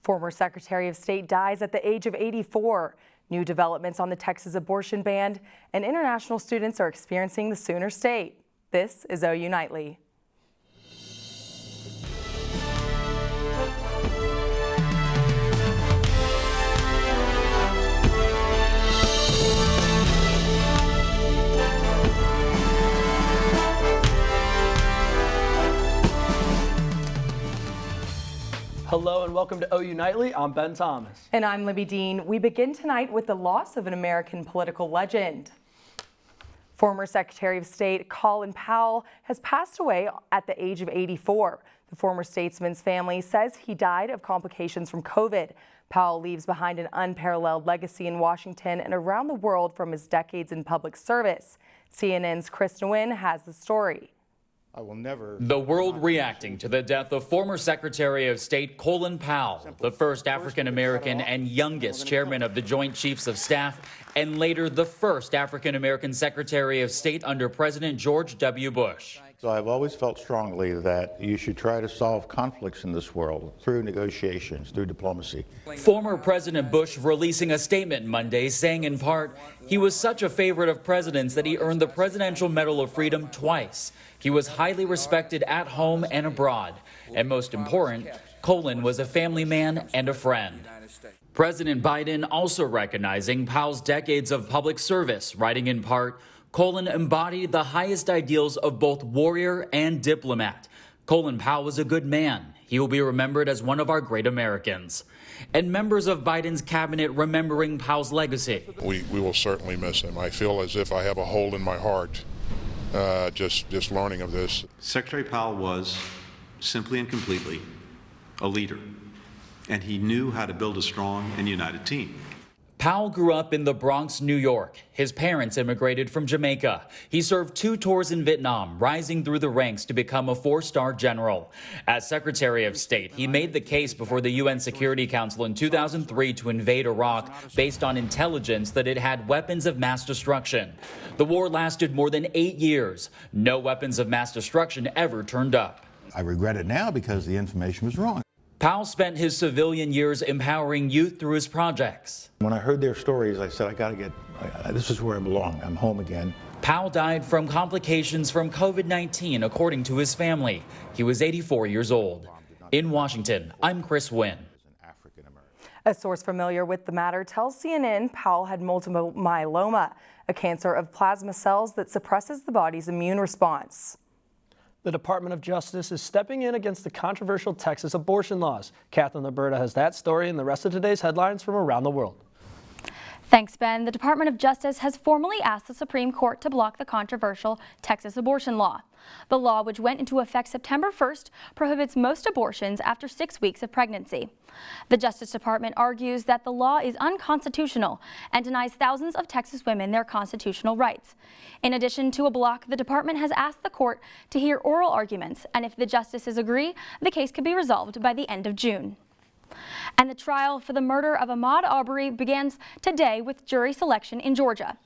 Former Secretary of State dies at the age of 84. New developments on the Texas abortion ban, and international students are experiencing the Sooner State. This is OU Nightly. Hello and welcome to OU Nightly. I'm Ben Thomas. And I'm Libbey Dean. We begin tonight with the loss of an American political legend. Former Secretary of State Colin Powell has passed away at the age of 84. The former statesman's family says he died of complications from COVID. Powell leaves behind an unparalleled legacy in Washington and around the world from his decades in public service. CNN's Chris Nguyen has the story. The world reacting to the death of former Secretary of State Colin Powell, the first African-American and youngest chairman of the Joint Chiefs of Staff, and later the first African-American Secretary of State under President George W. Bush. So I've always felt strongly that you should try to solve conflicts in this world through negotiations, through diplomacy. Former President Bush releasing a statement Monday saying in part, he was such a favorite of presidents that he earned the Presidential Medal of Freedom twice. He was highly respected at home and abroad. And most important, Colin was a family man and a friend. President Biden also recognizing Powell's decades of public service, writing in part, Colin embodied the highest ideals of both warrior and diplomat. Colin Powell was a good man. He will be remembered as one of our great Americans. And members of Biden's cabinet remembering Powell's legacy. We will certainly miss him. I feel as if I have a hole in my heart just learning of this. Secretary Powell was simply and completely a leader, and he knew how to build a strong and united team. Powell grew up in the Bronx, New York. His parents immigrated from Jamaica. He served 2 tours in Vietnam, rising through the ranks to become a 4-star general. As Secretary of State, he made the case before the UN Security Council in 2003 to invade Iraq based on intelligence that it had weapons of mass destruction. The war lasted more than 8 years. No weapons of mass destruction ever turned up. I regret it now because the information was wrong. Powell spent his civilian years empowering youth through his projects. When I heard their stories, I said, this is where I belong. I'm home again. Powell died from complications from COVID-19, according to his family. He was 84 years old. In Washington, I'm Chris Nguyen. A source familiar with the matter tells CNN Powell had multiple myeloma, a cancer of plasma cells that suppresses the body's immune response. The Department of Justice is stepping in against the controversial Texas abortion laws. Kathleen Liberta has that story and the rest of today's headlines from around the world. Thanks, Ben. The Department of Justice has formally asked the Supreme Court to block the controversial Texas abortion law. The law, which went into effect September 1st, prohibits most abortions after 6 weeks of pregnancy. The Justice Department argues that the law is unconstitutional and denies thousands of Texas women their constitutional rights. In addition to a block, the department has asked the court to hear oral arguments, and if the justices agree, the case could be resolved by the end of June. And the trial for the murder of Ahmaud Arbery begins today with jury selection in Georgia.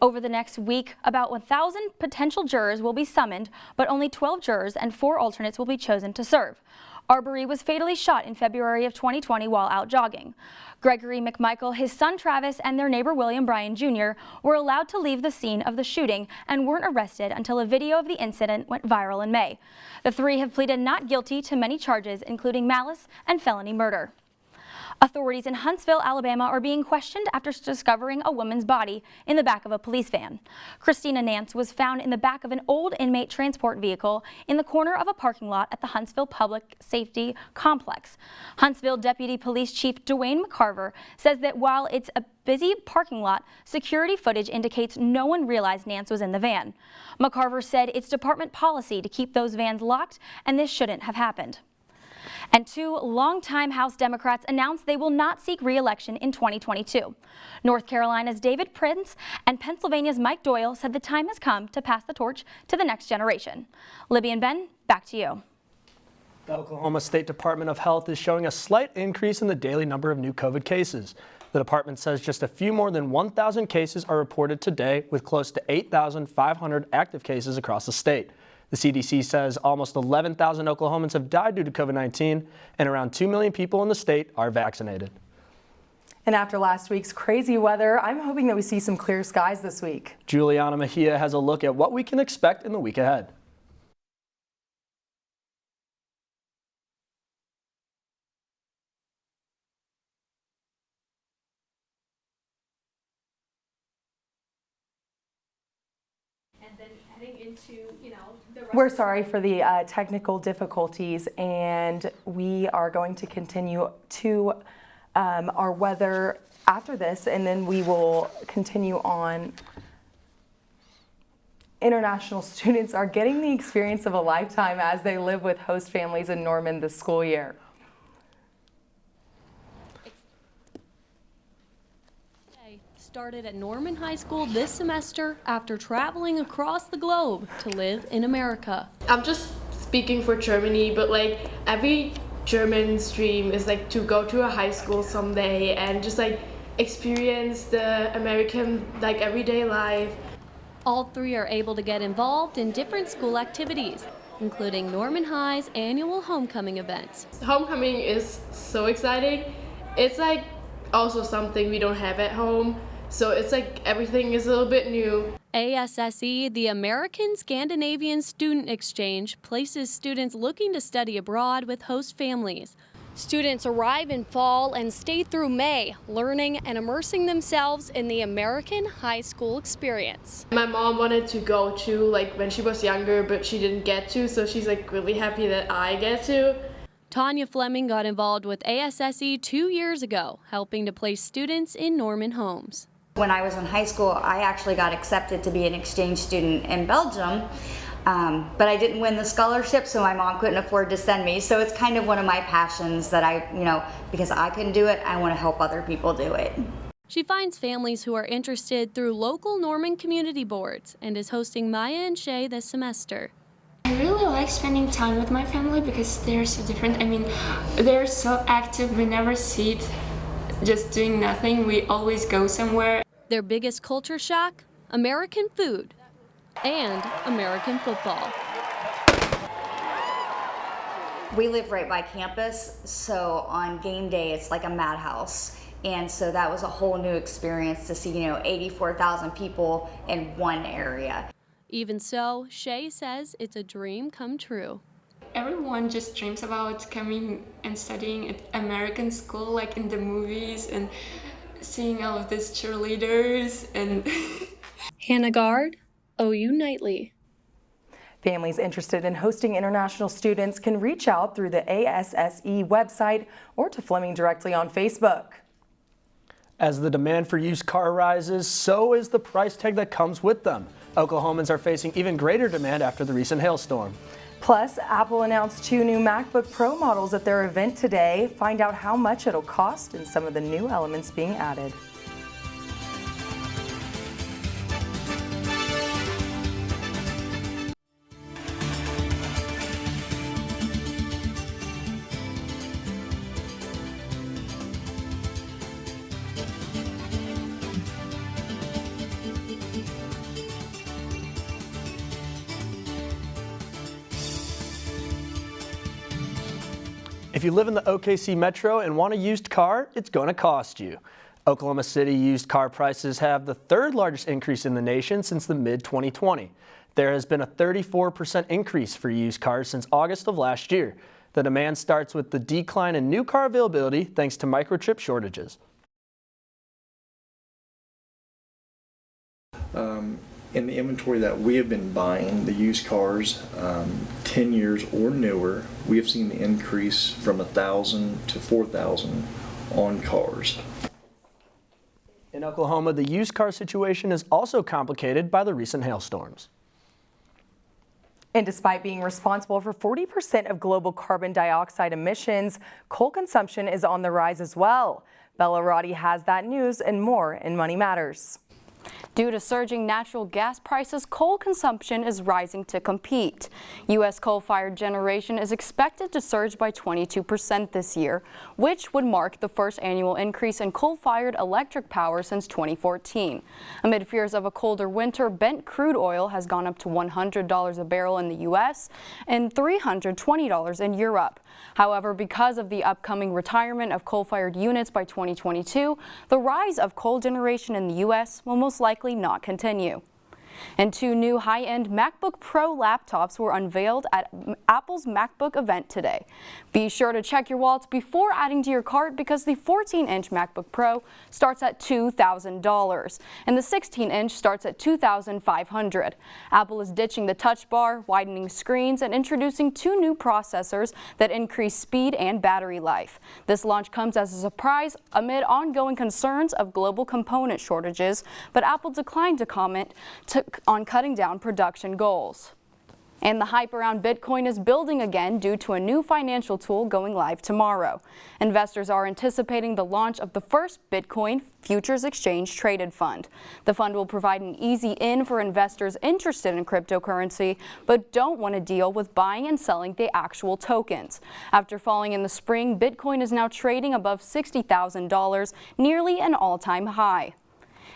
Over the next week, about 1,000 potential jurors will be summoned, but only 12 jurors and 4 alternates will be chosen to serve. Arbery was fatally shot in February of 2020 while out jogging. Gregory McMichael, his son Travis, and their neighbor William Bryan Jr. were allowed to leave the scene of the shooting and weren't arrested until a video of the incident went viral in May. The 3 have pleaded not guilty to many charges, including malice and felony murder. Authorities in Huntsville, Alabama are being questioned after discovering a woman's body in the back of a police van. Christina Nance was found in the back of an old inmate transport vehicle in the corner of a parking lot at the Huntsville Public Safety Complex. Huntsville Deputy Police Chief Dwayne McCarver says that while it's a busy parking lot, security footage indicates no one realized Nance was in the van. McCarver said it's department policy to keep those vans locked, and this shouldn't have happened. And 2 longtime House Democrats announced they will not seek re-election in 2022. North Carolina's David Prince and Pennsylvania's Mike Doyle said the time has come to pass the torch to the next generation. Libbey and Ben, back to you. The Oklahoma State Department of Health is showing a slight increase in the daily number of new COVID cases. The department says just a few more than 1,000 cases are reported today, with close to 8,500 active cases across the state. The CDC says almost 11,000 Oklahomans have died due to COVID-19, and around 2 million people in the state are vaccinated. And after last week's crazy weather, I'm hoping that we see some clear skies this week. Juliana Mejia has a look at what we can expect in the week ahead. We're sorry for the technical difficulties, and we are going to continue to our weather after this, and then we will continue on. International students are getting the experience of a lifetime as they live with host families in Norman this school year. Started at Norman High School this semester after traveling across the globe to live in America. I'm just speaking for Germany, but like every German's dream is like to go to a high school someday and just like experience the American like everyday life. All three are able to get involved in different school activities, including Norman High's annual homecoming events. Homecoming is so exciting. It's like also something we don't have at home. So it's like everything is a little bit new. ASSE, the American Scandinavian Student Exchange, places students looking to study abroad with host families. Students arrive in fall and stay through May, learning and immersing themselves in the American high school experience. My mom wanted to go to like when she was younger, but she didn't get to, so she's like really happy that I get to. Tanya Fleming got involved with ASSE 2 years ago, helping to place students in Norman homes. When I was in high school, I actually got accepted to be an exchange student in Belgium, but I didn't win the scholarship, so my mom couldn't afford to send me. So it's kind of one of my passions that because I couldn't do it, I want to help other people do it. She finds families who are interested through local Norman community boards and is hosting Maya and Shay this semester. I really like spending time with my family because they're so different. I mean, they're so active. We never sit just doing nothing. We always go somewhere. Their biggest culture shock? American food and American football. We live right by campus, so on game day it's like a madhouse. And so that was a whole new experience to see, 84,000 people in one area. Even so, Shay says it's a dream come true. Everyone just dreams about coming and studying at American school, like in the movies, and seeing all of these cheerleaders and Hannah Gard, OU Nightly. Families interested in hosting international students can reach out through the ASSE website or to Fleming directly on Facebook. As the demand for used car rises, so is the price tag that comes with them. Oklahomans are facing even greater demand after the recent hailstorm. Plus, Apple announced 2 new MacBook Pro models at their event today. Find out how much it'll cost and some of the new elements being added. If you live in the OKC Metro and want a used car, it's going to cost you. Oklahoma City used car prices have the 3rd largest increase in the nation since the mid-2020. There has been a 34% increase for used cars since August of last year. The demand starts with the decline in new car availability thanks to microchip shortages. In the inventory that we have been buying, the used cars, 10 years or newer, we have seen the increase from 1,000 to 4,000 on cars. In Oklahoma, the used car situation is also complicated by the recent hailstorms. And despite being responsible for 40% of global carbon dioxide emissions, coal consumption is on the rise as well. Roddy has that news and more in Money Matters. Due to surging natural gas prices, coal consumption is rising to compete. U.S. coal-fired generation is expected to surge by 22% this year, which would mark the first annual increase in coal-fired electric power since 2014. Amid fears of a colder winter, bent crude oil has gone up to $100 a barrel in the U.S. and $320 in Europe. However, because of the upcoming retirement of coal-fired units by 2022, the rise of coal generation in the U.S. will most likely not continue. And 2 new high-end MacBook Pro laptops were unveiled at Apple's MacBook event today. Be sure to check your wallets before adding to your cart because the 14-inch MacBook Pro starts at $2,000 and the 16-inch starts at $2,500. Apple is ditching the Touch Bar, widening screens, and introducing 2 new processors that increase speed and battery life. This launch comes as a surprise amid ongoing concerns of global component shortages, but Apple declined to comment on cutting down production goals. And the hype around Bitcoin is building again due to a new financial tool going live tomorrow. Investors are anticipating the launch of the first Bitcoin futures exchange traded fund. The fund will provide an easy in for investors interested in cryptocurrency but don't want to deal with buying and selling the actual tokens. After falling in the spring, Bitcoin is now trading above $60,000, nearly an all-time high.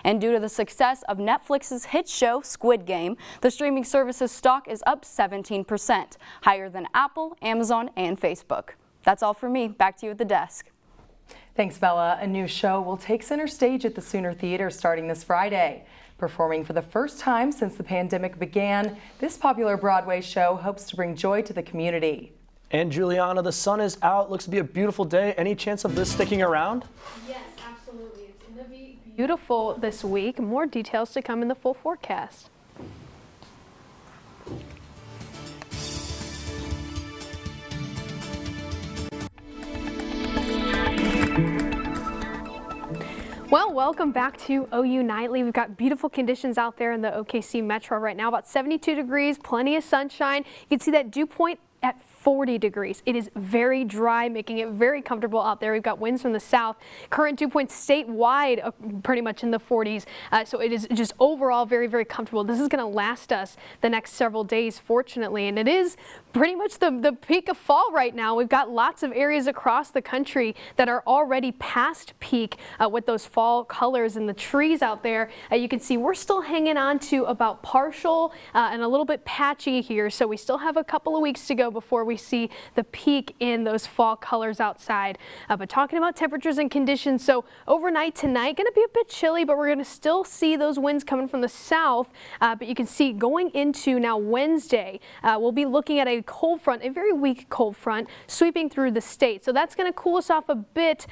And due to the success of Netflix's hit show Squid Game, the streaming service's stock is up 17%, higher than Apple, Amazon, and Facebook. That's all for me. Back to you at the desk. Thanks, Bella. A new show will take center stage at the Sooner Theater starting this Friday. Performing for the first time since the pandemic began, this popular Broadway show hopes to bring joy to the community. And Juliana, the sun is out. Looks to be a beautiful day. Any chance of this sticking around? Yes, absolutely. It's going to be beautiful this week. More details to come in the full forecast. Well, welcome back to OU Nightly. We've got beautiful conditions out there in the OKC Metro right now, about 72 degrees, plenty of sunshine. You can see that dew point at 40 degrees. It is very dry, making it very comfortable out there. We've got winds from the south. Current dew points statewide pretty much in the 40s. So it is just overall very, very comfortable. This is going to last us the next several days, fortunately. And it is pretty much the peak of fall right now. We've got lots of areas across the country that are already past peak with those fall colors and the trees out there. You can see we're still hanging on to about partial and a little bit patchy here. So we still have a couple of weeks to go before we see the peak in those fall colors outside. But talking about temperatures and conditions, so overnight tonight going to be a bit chilly, but we're going to still see those winds coming from the south. But you can see going into now Wednesday, we'll be looking at a cold front, a very weak cold front sweeping through the state. So that's going to cool us off a bit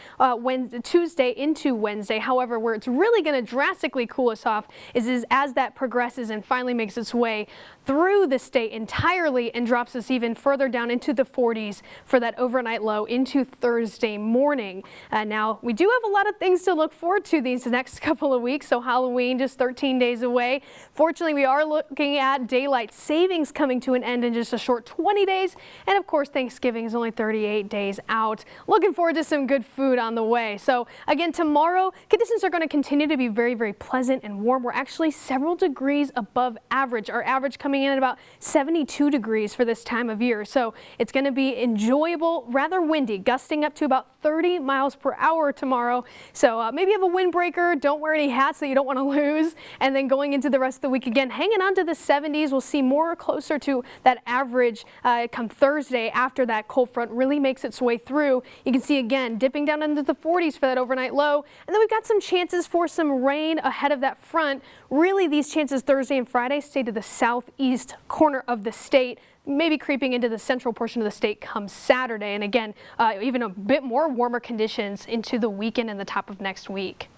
Tuesday into Wednesday. However, where it's really going to drastically cool us off is as that progresses and finally makes its way through the state entirely and drops us even further down into the 40s for that overnight low into Thursday morning. Now, we do have a lot of things to look forward to these next couple of weeks. So Halloween just 13 days away. Fortunately, we are looking at daylight savings coming to an end in just a short 20 days. And of course, Thanksgiving is only 38 days out. Looking forward to some good food on the way. So again, tomorrow, conditions are going to continue to be very, very pleasant and warm. We're actually several degrees above average. Our average coming in at about 72 degrees for this time of year. So it's going to be enjoyable, rather windy, gusting up to about 30 miles per hour tomorrow. So maybe have a windbreaker. Don't wear any hats that you don't want to lose. And then going into the rest of the week again, hanging on to the 70s. We'll see more closer to that average come Thursday after that cold front really makes its way through. You can see again dipping down into the 40s for that overnight low. And then we've got some chances for some rain ahead of that front. Really, these chances Thursday and Friday stay to the southeast corner of the state, maybe creeping into the central portion of the state come Saturday. And again, even a bit more warmer conditions into the weekend and the top of next week.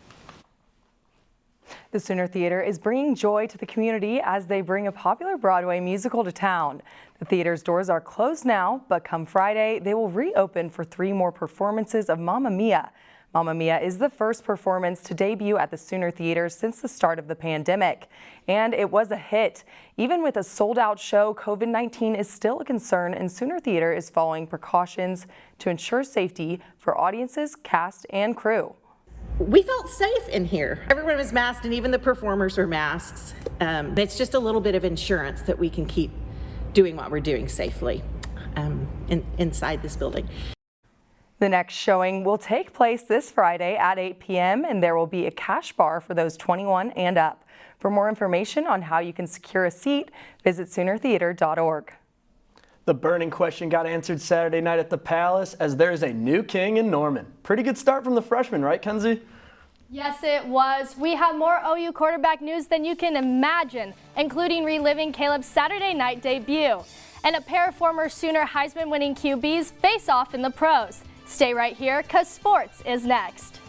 The Sooner Theater is bringing joy to the community as they bring a popular Broadway musical to town. The theater's doors are closed now, but come Friday, they will reopen for 3 more performances of Mamma Mia. Mamma Mia is the first performance to debut at the Sooner Theater since the start of the pandemic, and it was a hit. Even with a sold-out show, COVID-19 is still a concern, and Sooner Theater is following precautions to ensure safety for audiences, cast, and crew. we felt safe in here. Everyone was masked, and even the performers were masks. It's just a little bit of insurance that we can keep doing what we're doing safely inside this building. The next showing will take place this Friday at 8 p.m. and there will be a cash bar for those 21 and up. For more information on how you can secure a seat, visit SoonerTheater.org. The burning question got answered Saturday night at the Palace as there is a new king in Norman. Pretty good start from the freshmen, right, Kenzie? Yes, it was. We have more OU quarterback news than you can imagine, including reliving Caleb's Saturday night debut. And a pair of former Sooner Heisman-winning QBs face off in the pros. Stay right here, because sports is next.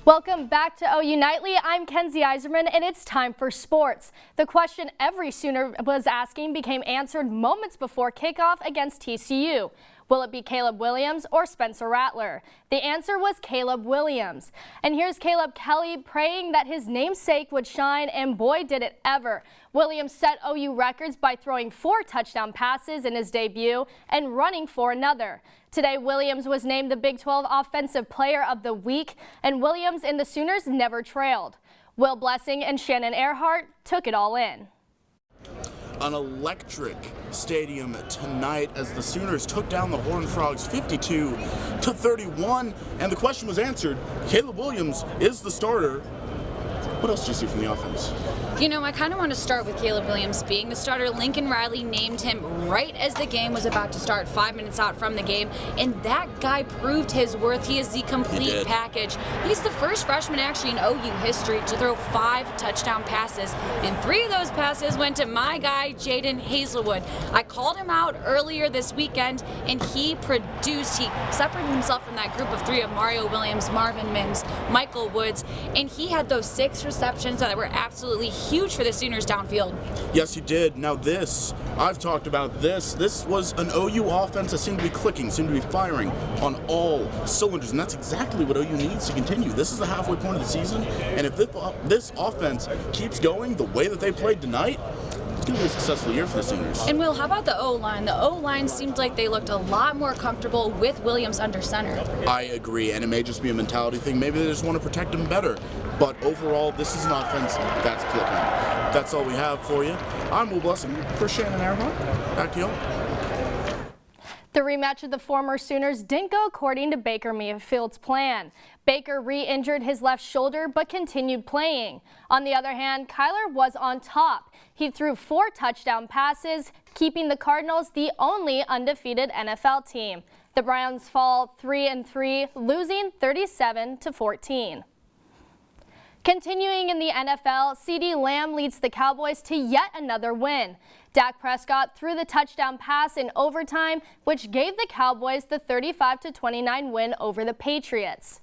Welcome back to OU Nightly. I'm Kenzie Iserman, and it's time for sports. The question every Sooner was asking became answered moments before kickoff against TCU. Will it be Caleb Williams or Spencer Rattler? The answer was Caleb Williams. And here's Caleb Kelly praying that his namesake would shine, and boy did it ever. Williams set OU records by throwing 4 touchdown passes in his debut and running for another. Today, Williams was named the Big 12 Offensive Player of the Week, and Williams and the Sooners never trailed. Will Blessing and Shannon Ehrhardt took it all in. An electric stadium tonight as the Sooners took down the Horned Frogs 52-31, and the question was answered. Caleb Williams is the starter. What else did you see from the offense? You know, I kind of want to start with Caleb Williams being the starter. Lincoln Riley named him right as the game was about to start, 5 minutes out from the game, and that guy proved his worth. He is the complete package. He's the first freshman actually in OU history to throw 5 touchdown passes, and 3 of those passes went to my guy, Jaden Hazelwood. I called him out earlier this weekend, and he produced. He separated himself from that group of 3 of Mario Williams, Marvin Mims, Michael Woods, and he had those 6 receptions that were absolutely huge for the Sooners downfield. Yes, he did. Now I've talked about this. This was an OU offense that seemed to be clicking, seemed to be firing on all cylinders, and that's exactly what OU needs to continue. This is the halfway point of the season, and if this offense keeps going the way that they played tonight, it's going to be a successful year for the Sooners. And Will, how about the O-line? The O-line seemed like they looked a lot more comfortable with Williams under center. I agree, and it may just be a mentality thing. Maybe they just want to protect him better. But overall, this is an offense that's clicking. That's all we have for you. I'm Will Blessing for Shannon Ehrhardt. Back to you. The rematch of the former Sooners didn't go according to Baker Mayfield's plan. Baker re-injured his left shoulder but continued playing. On the other hand, Kyler was on top. He threw 4 touchdown passes, keeping the Cardinals the only undefeated NFL team. The Browns fall 3-3, losing 37-14. Continuing in the NFL, CeeDee Lamb leads the Cowboys to yet another win. Dak Prescott threw the touchdown pass in overtime, which gave the Cowboys the 35-29 win over the Patriots.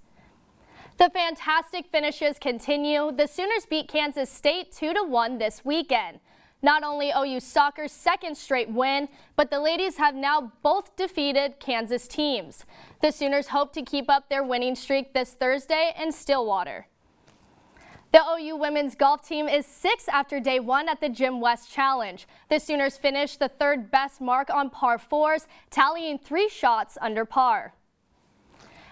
The fantastic finishes continue. The Sooners beat Kansas State 2-1 this weekend. Not only OU soccer's second straight win, but the ladies have now both defeated Kansas teams. The Sooners hope to keep up their winning streak this Thursday in Stillwater. The OU women's golf team is 6th after day 1 at the Jim West Challenge. The Sooners finished the 3rd best mark on par 4s, tallying 3 shots under par.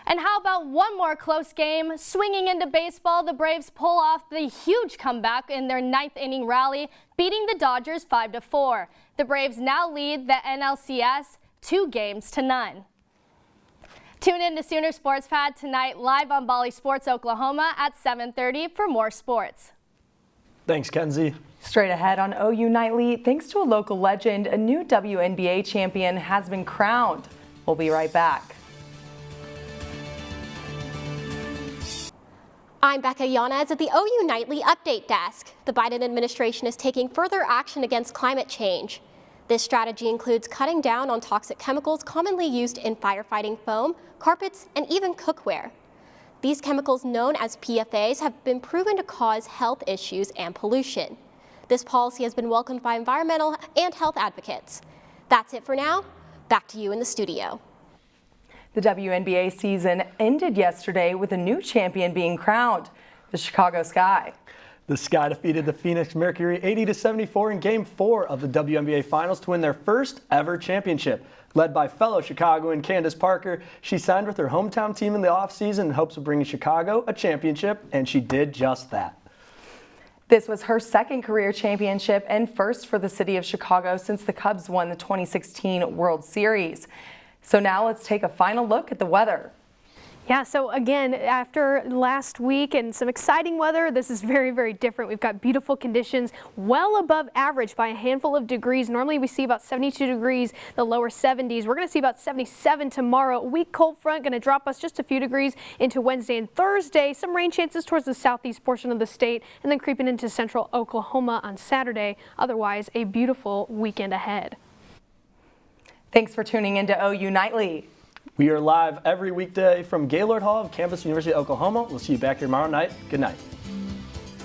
And how about one more close game? Swinging into baseball, the Braves pull off the huge comeback in their 9th inning rally, beating the Dodgers 5-4. The Braves now lead the NLCS 2-0. Tune in to Sooner Sports Pad tonight live on Bally Sports Oklahoma at 7:30 for more sports. Thanks, Kenzie. Straight ahead on OU Nightly, thanks to a local legend, a new WNBA champion has been crowned. We'll be right back. I'm Becca Yanez at the OU Nightly Update Desk. The Biden administration is taking further action against climate change. This strategy includes cutting down on toxic chemicals commonly used in firefighting foam, carpets, and even cookware. These chemicals, known as PFAs, have been proven to cause health issues and pollution. This policy has been welcomed by environmental and health advocates. That's it for now. Back to you in the studio. The WNBA season ended yesterday with a new champion being crowned, the Chicago Sky. The Sky defeated the Phoenix Mercury 80-74 in Game 4 of the WNBA Finals to win their first ever championship. Led by fellow Chicagoan Candace Parker, she signed with her hometown team in the offseason in hopes of bringing Chicago a championship, and she did just that. This was her second career championship and first for the city of Chicago since the Cubs won the 2016 World Series. So now let's take a final look at the weather. Yeah, so again, after last week and some exciting weather, this is very, very different. We've got beautiful conditions, well above average by a handful of degrees. Normally we see about 72 degrees, the lower 70s. We're going to see about 77 tomorrow. A weak cold front going to drop us just a few degrees into Wednesday and Thursday. Some rain chances towards the southeast portion of the state and then creeping into central Oklahoma on Saturday. Otherwise, a beautiful weekend ahead. Thanks for tuning into OU Nightly. We are live every weekday from Gaylord Hall of Campus University of Oklahoma. We'll see you back here tomorrow night. Good night.